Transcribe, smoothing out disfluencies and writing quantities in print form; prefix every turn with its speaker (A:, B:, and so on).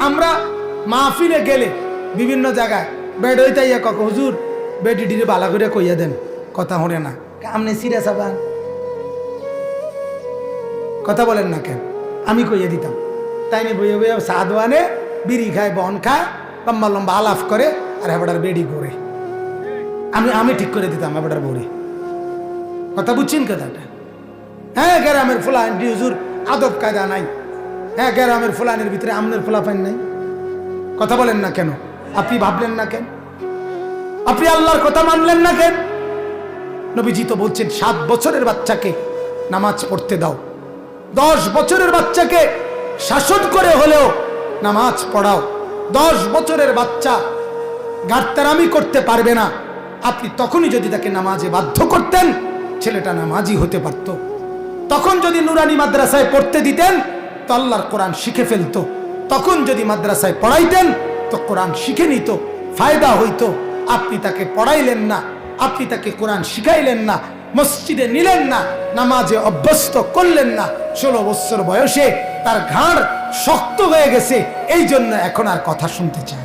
A: আমরা মাহফিলে গেলে বিভিন্ন জায়গায় বেড হইতাইয়া কক হুজুর বেডিটিরে বালা করে কইয়া দেন, কথা হরে না। আপনি সিরিয়াস আবার কথা বলেন না কেন? আমি কইয়া দিতাম, তাই নি বইয়া বইয়া সাদওয়ানে বিড়ি খায়, বন খায়, লম্বা লম্বা আলাপ করে, আর হেবাটার বেডি করে আমি ঠিক করে দিতাম হেবাটার বউরে। কথা বুঝছেন কথাটা? হ্যাঁ, গ্রামের ফুলান হুজুর আদব কায়দা নাই। হ্যাঁ, গ্রামের ফুলানের ভিতরে আমনের ফুলাফাইন নাই। কথা বলেন না কেন? আপনি ভাবলেন না কেন? আপনি আল্লাহর কথা মানলেন না কেন? নবীজি তো বলছেন 7 বছরের বাচ্চাকে নামাজ পড়তে দাও, 10 বছরের বাচ্চাকে শাসন করে হলেও নামাজ পড়াও। 10 বছরের বাচ্চা গাড়তারামি করতে পারবে না, আপনি তখনই যদি তাকে নামাজে বাধ্য করতেন, ছেলেটা নামাজি হতে পারত। তখন যদি নুরানি মাদ্রাসায় পড়তে দিতেন তো আল্লাহর কোরআন শিখে ফেলতো। তখন যদি মাদ্রাসায় পড়াইতেন তো কোরআন শিখে নিত, ফায়দা হইতো। আপনি তাকে পড়াইলেন না, আপনি তাকে কোরআন শিখাইলেন না, মসজিদে নিলেন না, নামাজে অভ্যস্ত করলেন না। 16 বছর বয়সে তার ঘাড় শক্ত হয়ে গেছে, এই জন্য এখন আর কথা শুনতে চায়।